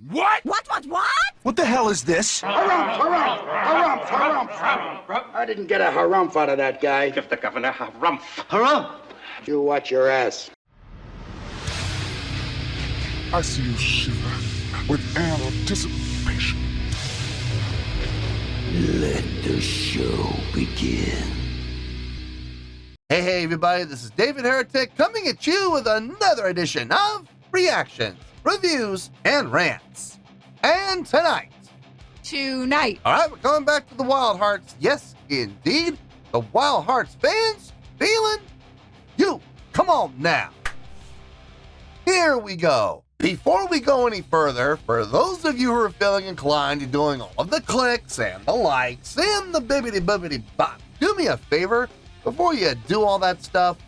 What? What? What the hell is this? Harumph. I didn't get a harumph out of that guy. Give the governor harumph. Harumph! You watch your ass. I see you shiver with anticipation. Let the show begin. Hey everybody, this is David Heretic coming at you with another edition of Reactions, Reviews, and Rants. And tonight, alright, we're coming back to the Wildhearts. Yes, indeed, the Wildhearts Fans Feeling You. Come on now. Here we go. Before we go any further, for those of you who are feeling inclined to doing all of the clicks and the likes and the bibbity-bibbity bop, do me a favor, before you do all that stuff,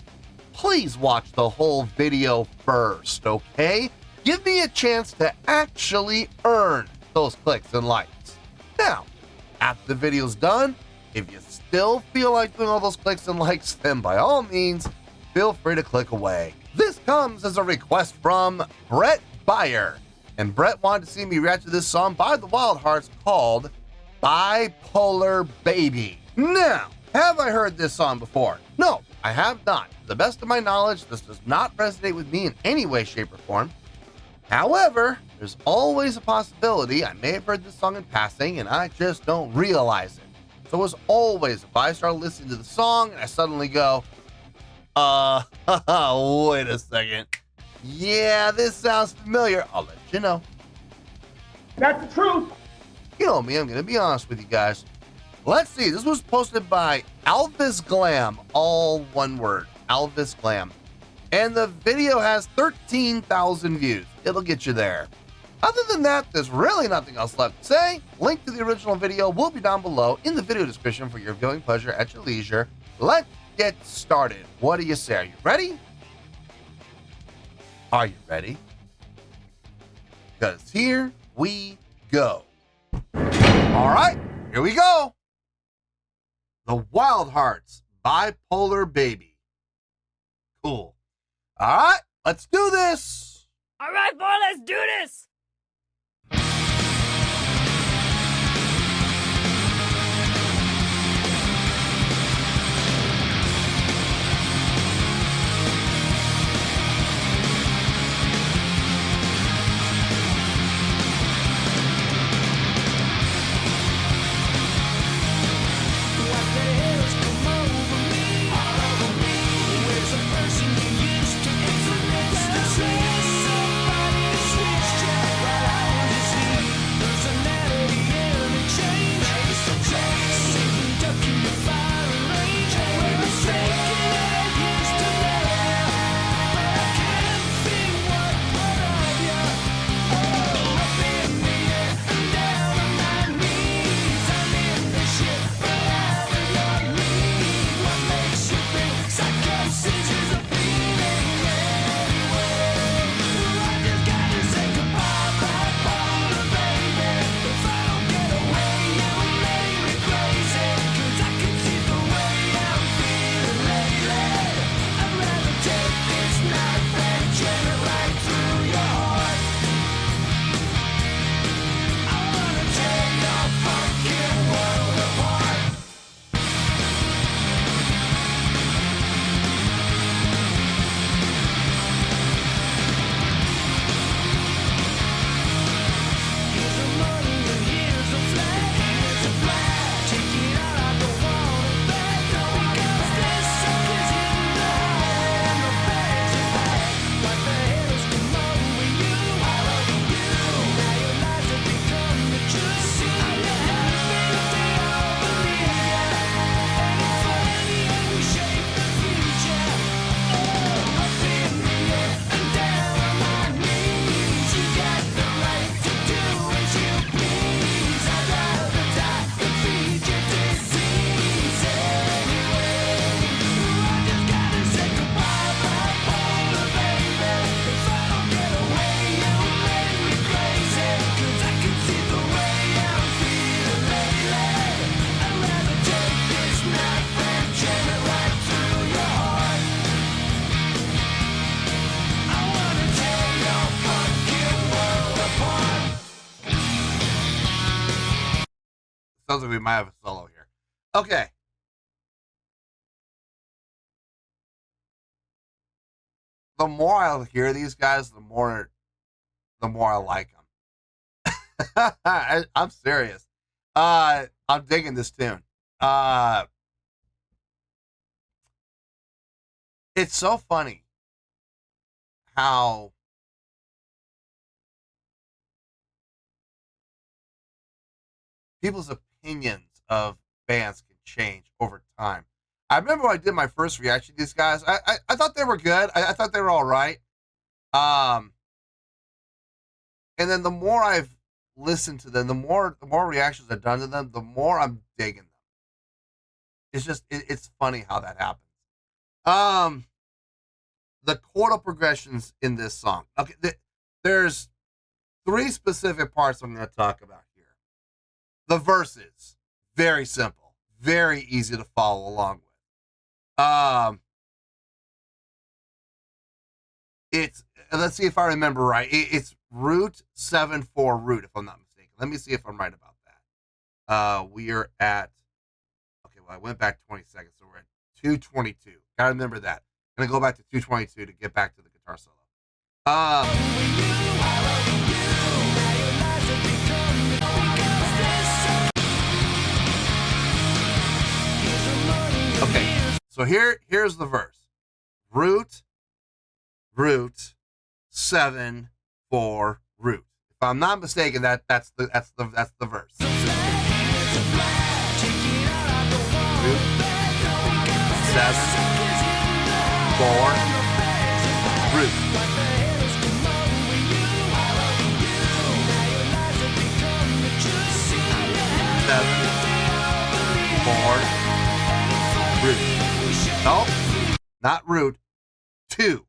please watch the whole video first, okay? Give me a chance to actually earn those clicks and likes. Now, after the video's done, if you still feel like doing all those clicks and likes, then by all means, feel free to click away. This comes as a request from Brett Beyer, and Brett wanted to see me react to this song by the Wildhearts called Bipolar Baby. Now, have I heard this song before? No, I have not. To the best of my knowledge, this does not resonate with me in any way, shape, or form. However, there's always a possibility I may have heard this song in passing and I just don't realize it. So as always, if I start listening to the song and I suddenly go, wait a second. Yeah, this sounds familiar. I'll let you know. That's the truth. You know me, I'm going to be honest with you guys. Let's see, this was posted by Alvis Glam, all one word, Alvis Glam. And the video has 13,000 views. It'll get you there. Other than that, there's really nothing else left to say. Link to the original video will be down below in the video description for your viewing pleasure at your leisure. Let's get started. What do you say? Are you ready? Are you ready? Because here we go. All right, here we go. The Wildhearts, Bipolar Baby. Cool. All right, let's do this. All right, boy, let's do this. Somebody switched Sounds like we might have a solo here. Okay. The more I hear these guys, the more I like them. I'm serious. I'm digging this tune. It's so funny how people's opinions of bands can change over time. I remember when I did my first reaction to these guys, I thought they were good. I thought they were all right. And then the more I've listened to them, the more reactions I've done to them, the more I'm digging them. It's just, it's funny how that happens. The chordal progressions in this song. Okay, there's 3 specific parts I'm going to talk about here. The verses, very simple, very easy to follow along with. It's, let's see if I remember right. It's root 7/4 root, if I'm not mistaken. Let me see if I'm right about that. We are at, okay, well, I went back 20 seconds, so we're at 222. Gotta remember that. I'm gonna go back to 222 to get back to the guitar solo. Okay, so here's the verse. Root 7/4 root. If I'm not mistaken, that's the verse. Root 7/4 root. Root. No, not root. 2.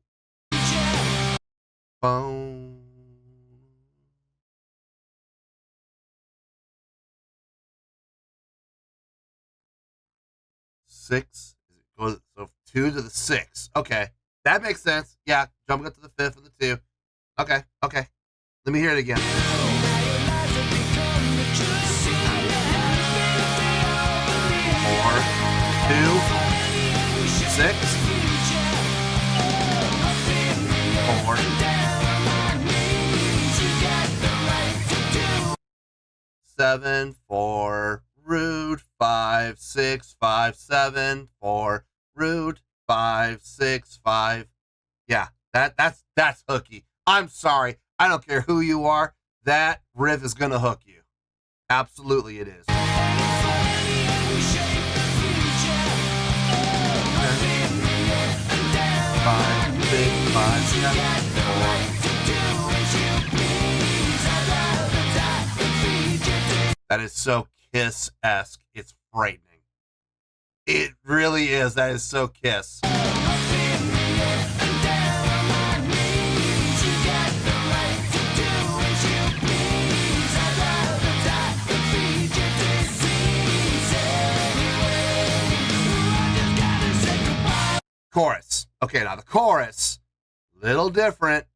Boom. 6. So 2 to the 6. Okay, that makes sense. Yeah, jumping up to the 5th and the 2. Okay. Let me hear it again. 4, 2, 6, 4, 7, 4, root 5, 6, 5, 7, 4, root 5, 6, 5. Yeah, that's hooky. I'm sorry. I don't care who you are. That riff is gonna hook you. Absolutely it is. 5, 6, 5, 7, 4. That is so Kiss-esque. It's frightening. It really is. That is so Kiss. Chorus. Okay, now the chorus, little different.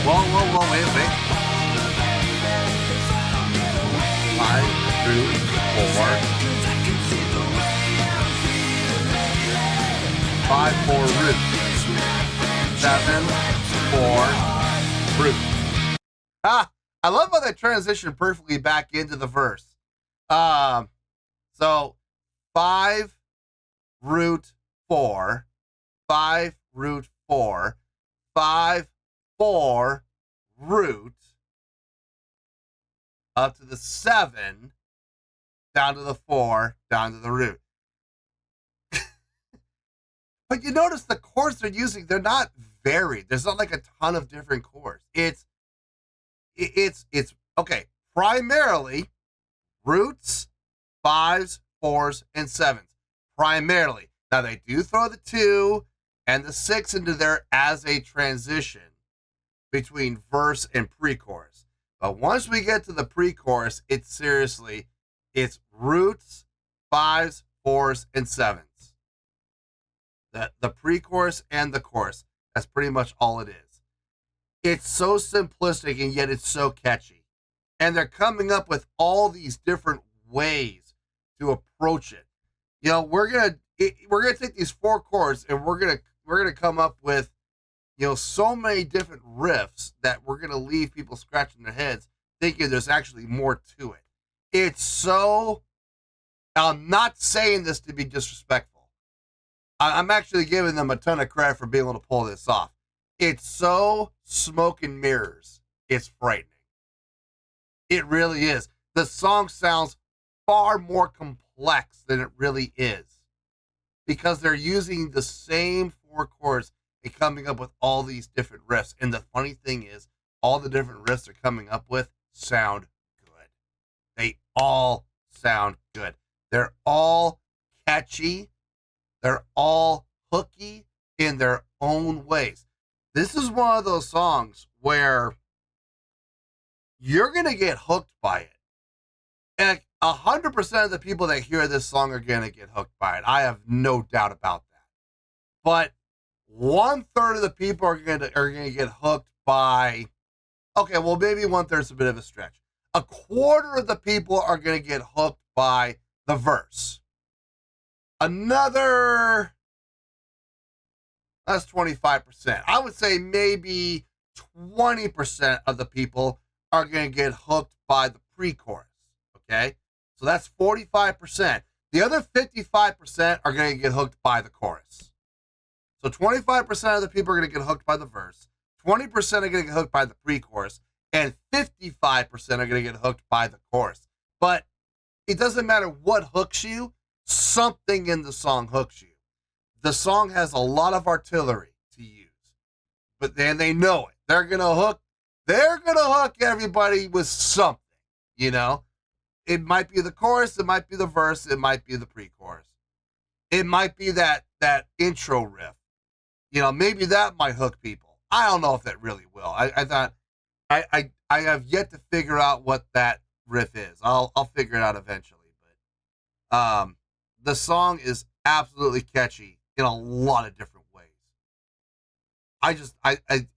Whoa, wait. 5 through 4. 5, 4 root. 7, 4 root. I love how they transition perfectly back into the verse. So 5 root 4, 5 root 4, 5, 4 root, up to the 7, down to the 4, down to the root. But you notice the chords they're using, they're not varied. There's not like a ton of different chords. It's okay, primarily roots, 5s, 4s, and 7s. Primarily. Now they do throw the 2 and the 6 into there as a transition. between verse and pre-chorus. But once we get to the pre-chorus, it's roots, 5s, 4s, and 7s. The pre-chorus and the chorus. That's pretty much all it is. It's so simplistic and yet it's so catchy. And they're coming up with all these different ways to approach it. You know, we're gonna take these 4 chords and we're gonna come up with, you know, so many different riffs that we're gonna leave people scratching their heads thinking there's actually more to it. It's so, I'm not saying this to be disrespectful. I'm actually giving them a ton of credit for being able to pull this off. It's so smoke and mirrors. It's frightening. It really is. The song sounds far more complex than it really is because they're using the same 4 chords and coming up with all these different riffs. And the funny thing is, all the different riffs they're coming up with sound good. They all sound good. They're all catchy. They're all hooky in their own ways. This is one of those songs where you're going to get hooked by it. And 100% of the people that hear this song are going to get hooked by it. I have no doubt about that. But 1/3 of the people are going to get hooked by, okay, well, maybe 1/3 is a bit of a stretch. 1/4 of the people are going to get hooked by the verse. Another, that's 25%. I would say maybe 20% of the people are going to get hooked by the pre-chorus, okay? So that's 45%. The other 55% are going to get hooked by the chorus. So 25% of the people are going to get hooked by the verse, 20% are going to get hooked by the pre-chorus, and 55% are going to get hooked by the chorus. But it doesn't matter what hooks you, something in the song hooks you. The song has a lot of artillery to use, but then they know it. They're going to hook everybody with something, you know? It might be the chorus, it might be the verse, it might be the pre-chorus. It might be that intro riff. You know, maybe that might hook people. I don't know if that really will. I have yet to figure out what that riff is. I'll figure it out eventually. But the song is absolutely catchy in a lot of different ways.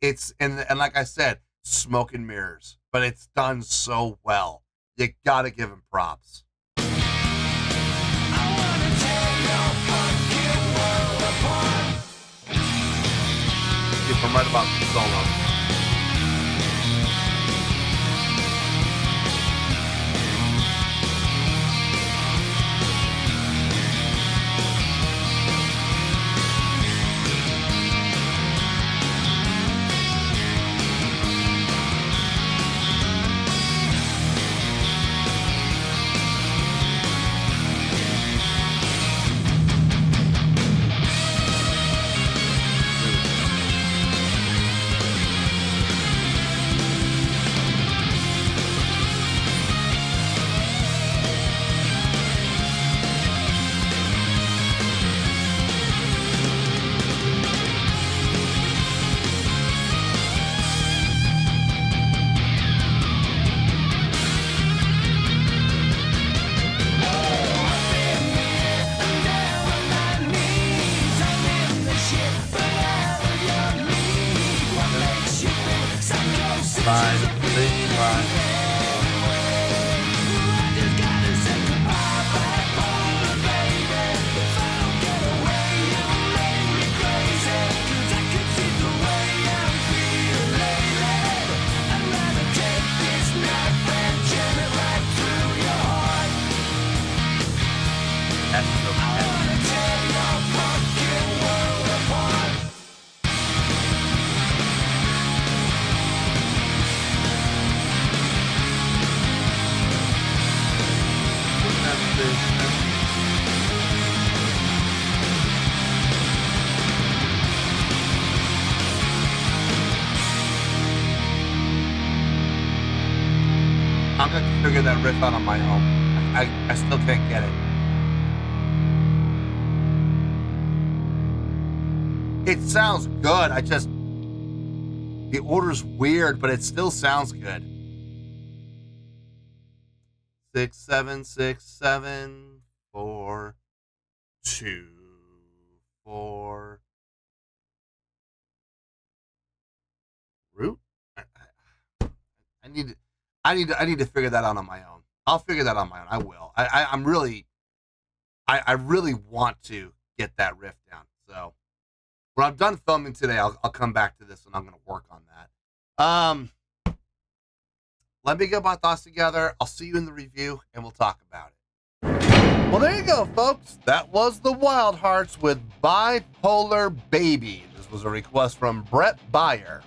It's like I said, smoke and mirrors, but it's done so well. You gotta give him props. If I'm right about the solo. I'm going to figure that riff out on my own. I still can't get it. It sounds good. The order's weird, but it still sounds good. 6 7 6 7 4 2 4 root. I need to figure that out on my own. I'll figure that on my own. I will. I really want to get that riff down. So when I'm done filming today, I'll come back to this and I'm going to work on that. Let me get my thoughts together. I'll see you in the review and we'll talk about it. Well, there you go, folks. That was the Wildhearts with Bipolar Baby. This was a request from Brett Beyer.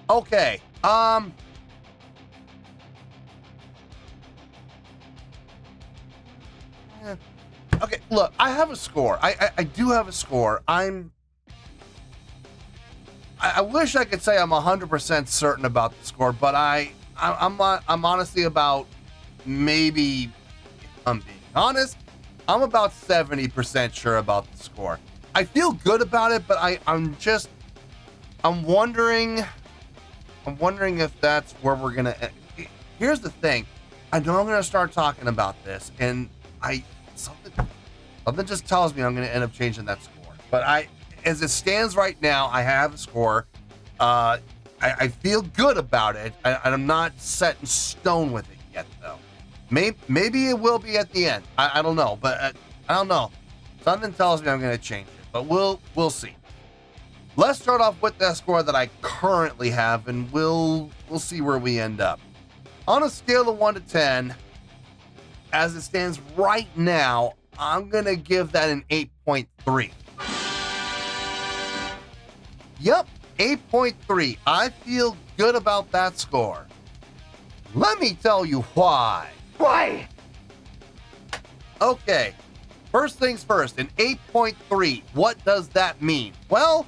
Okay. Okay, look, I have a score. I do have a score. I wish I could say I'm 100% certain about the score, but I'm honestly about, maybe, if I'm being honest, I'm about 70% sure about the score. I feel good about it, but I'm wondering if that's where we're gonna. Here's the thing. I know I'm gonna start talking about this, and something just tells me I'm gonna end up changing that score. But as it stands right now, I have a score. I feel good about it. I'm not set in stone with it yet, though. Maybe it will be at the end. I don't know, but I don't know. Something tells me I'm gonna change it, but we'll see. Let's start off with the score that I currently have, and we'll see where we end up. On a scale of 1 to 10, as it stands right now, I'm gonna give that an 8.3. Yep, 8.3. I feel good about that score. Let me tell you why. Why? Okay, first things first, an 8.3. What does that mean? Well,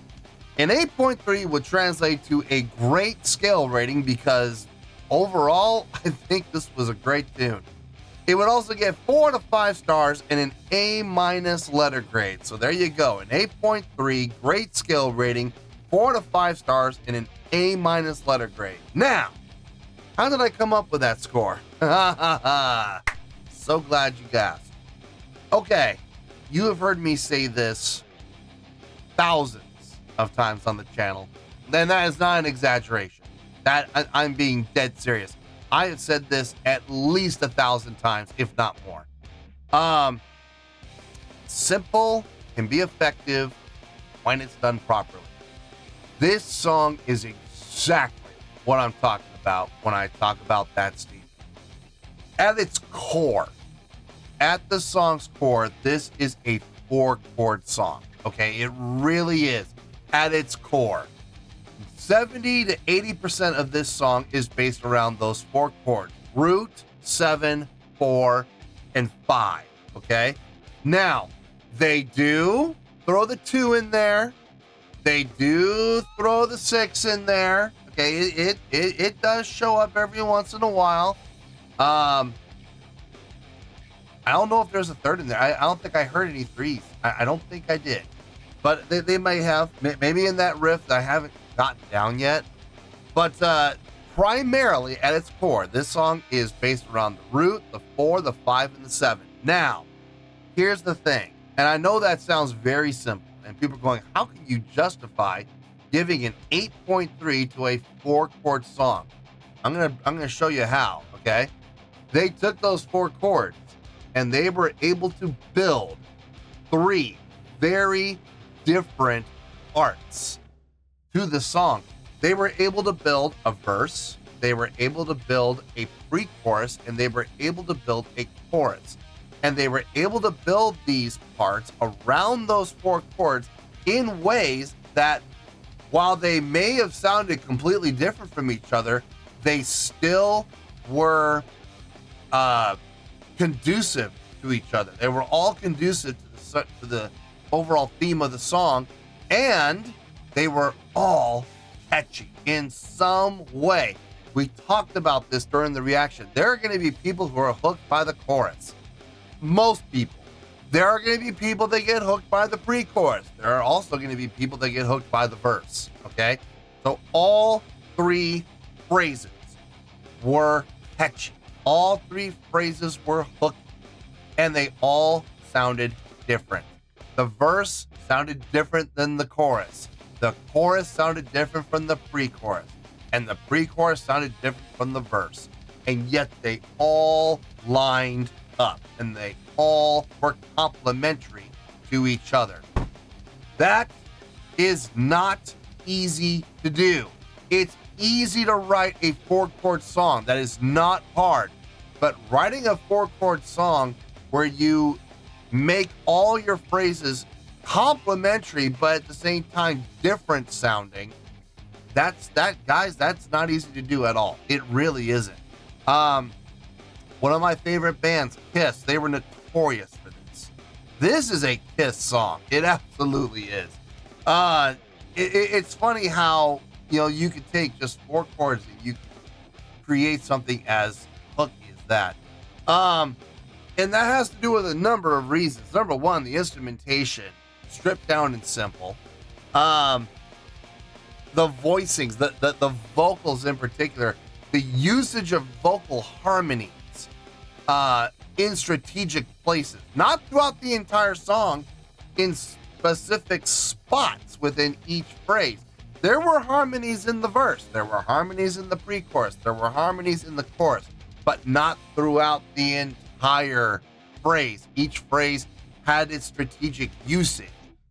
an 8.3 would translate to a great scale rating because overall, I think this was a great tune. It would also get 4 to 5 stars and an A- letter grade. So there you go, an 8.3, great skill rating, 4 to 5 stars and an A- letter grade. Now, how did I come up with that score? So glad you asked. Okay, you have heard me say this thousands of times on the channel. Then that is not an exaggeration. I'm being dead serious. I have said this at least 1,000 times, if not more. Simple can be effective when it's done properly. This song is exactly what I'm talking about when I talk about that Steve. At its core, at the song's core, this is a 4-chord song. Okay, it really is. At its core, 70 to 80% of this song is based around those 4 chords: root, 7, 4, and 5. Okay, now they do throw the 2 in there. They do throw the 6 in there. Okay, it does show up every once in a while. I don't know if there's a 3rd in there. I don't think I heard any 3s. I don't think I did. But they may have, maybe in that riff that I haven't gotten down yet. But primarily at its core, this song is based around the root, the 4, the 5, and the 7. Now, here's the thing, and I know that sounds very simple, and people are going, how can you justify giving an 8.3 to a 4-chord song? I'm gonna show you how, okay? They took those 4 chords, and they were able to build 3 very different parts to the song. They were able to build a verse, they were able to build a pre-chorus, and they were able to build a chorus. And they were able to build these parts around those 4 chords in ways that, while they may have sounded completely different from each other, they still were conducive to each other. They were all conducive to the overall theme of the song, and they were all catchy in some way. We talked about this during the reaction. There are going to be people who are hooked by the chorus. Most people. There are going to be people that get hooked by the pre-chorus. There are also going to be people that get hooked by the verse. Okay? So all three phrases were catchy. All three phrases were hooky, and they all sounded different. The verse sounded different than the chorus. The chorus sounded different from the pre-chorus, and the pre-chorus sounded different from the verse. And yet they all lined up, and they all were complementary to each other. That is not easy to do. It's easy to write a 4-chord song. That is not hard. But writing a 4-chord song where you make all your phrases complementary but at the same time different sounding, that's not easy to do at all. It really isn't. One of my favorite bands, Kiss, they were notorious for this. This is a Kiss song. It absolutely is. It's funny how, you know, you could take just 4 chords and you can create something as hooky as that. And that has to do with a number of reasons. Number one, the instrumentation, stripped down and simple. The voicings, the vocals in particular, the usage of vocal harmonies in strategic places, not throughout the entire song, in specific spots within each phrase. There were harmonies in the verse, there were harmonies in the pre-chorus, there were harmonies in the chorus, but not throughout the entire phrase. Each phrase had its strategic usage.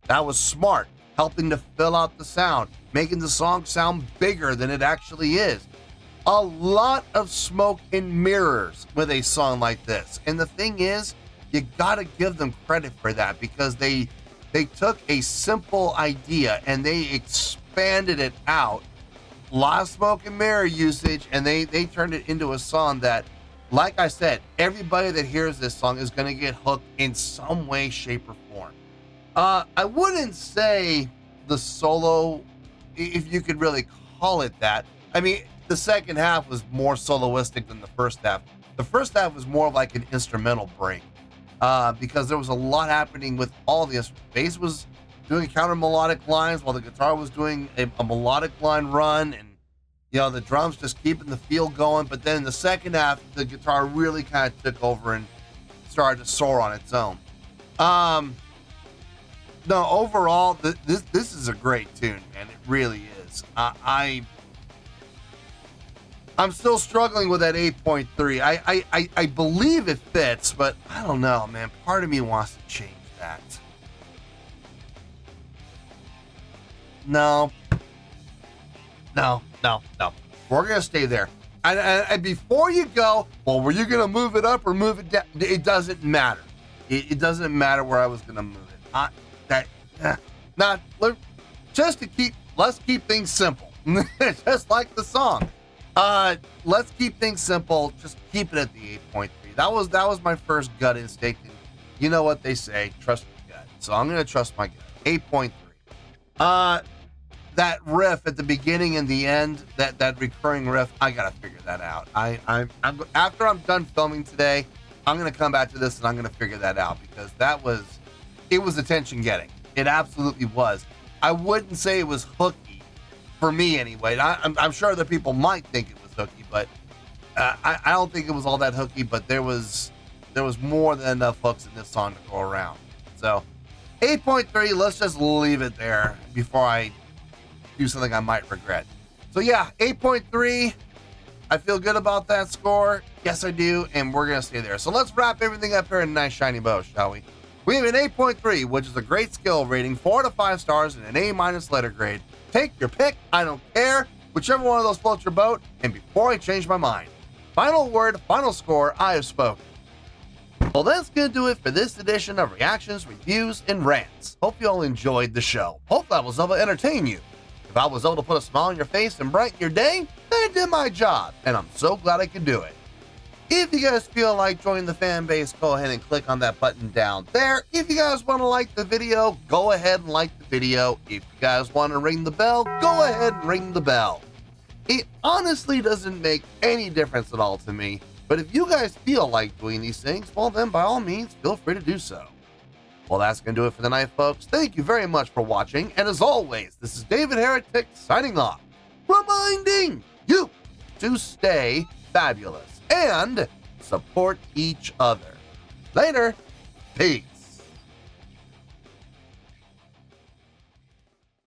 That was smart, helping to fill out the sound, making the song sound bigger than it actually is. A lot of smoke and mirrors with a song like this. And the thing is, you gotta give them credit for that, because they took a simple idea and they expanded it out. A lot of smoke and mirror usage, and they turned it into a song that, like I said, everybody that hears this song is gonna get hooked in some way, shape, or form. I wouldn't say the solo, if you could really call it that. I mean, the second half was more soloistic than the first half. The first half was more like an instrumental break, because there was a lot happening with all the instruments. Bass was doing counter melodic lines while the guitar was doing a melodic line run, and you know, the drums just keeping the feel going. But then in the second half, the guitar really kind of took over and started to soar on its own. No, overall, this is a great tune, man. It really is. I'm still struggling with that 8.3. I believe it fits, but I don't know, man. Part of me wants to change that. No. We're going to stay there. And before you go, well, were you going to move it up or move it down? It doesn't matter. It doesn't matter where I was going to move it. Let's keep things simple. Just like the song. Let's keep things simple. Just keep it at the 8.3. That was my first gut instinct. And you know what they say, trust your gut. So I'm going to trust my gut. 8.3. That riff at the beginning and the end, that recurring riff, I got to figure that out. I'm after I'm done filming today, I'm going to come back to this and I'm going to figure that out, because it was attention getting. It absolutely was. I wouldn't say it was hooky for me anyway. I'm sure other people might think it was hooky, but I don't think it was all that hooky. But there was more than enough hooks in this song to go around. So 8.3. Let's just leave it there before I do something I might regret. So yeah, 8.3. I feel good about that score. Yes, I do, and we're gonna stay there. So let's wrap everything up here in a nice shiny bow, shall we? We have an 8.3, which is a great skill rating, 4 out of 5 stars, and an A- letter grade. Take your pick, I don't care. Whichever one of those floats your boat, and before I change my mind. Final word, final score, I have spoken. Well, that's gonna do it for this edition of Reactions, Reviews, and Rants. Hope you all enjoyed the show. Hope I was able to entertain you. If I was able to put a smile on your face and brighten your day, then I did my job, and I'm so glad I could do it. If you guys feel like joining the fan base, go ahead and click on that button down there. If you guys want to like the video, go ahead and like the video. If you guys want to ring the bell, go ahead and ring the bell. It honestly doesn't make any difference at all to me, but if you guys feel like doing these things, well then by all means, feel free to do so. Well, that's going to do it for the night, folks. Thank you very much for watching, and as always, this is David Heretic signing off. reminding you to stay fabulous and support each other. Later, peace.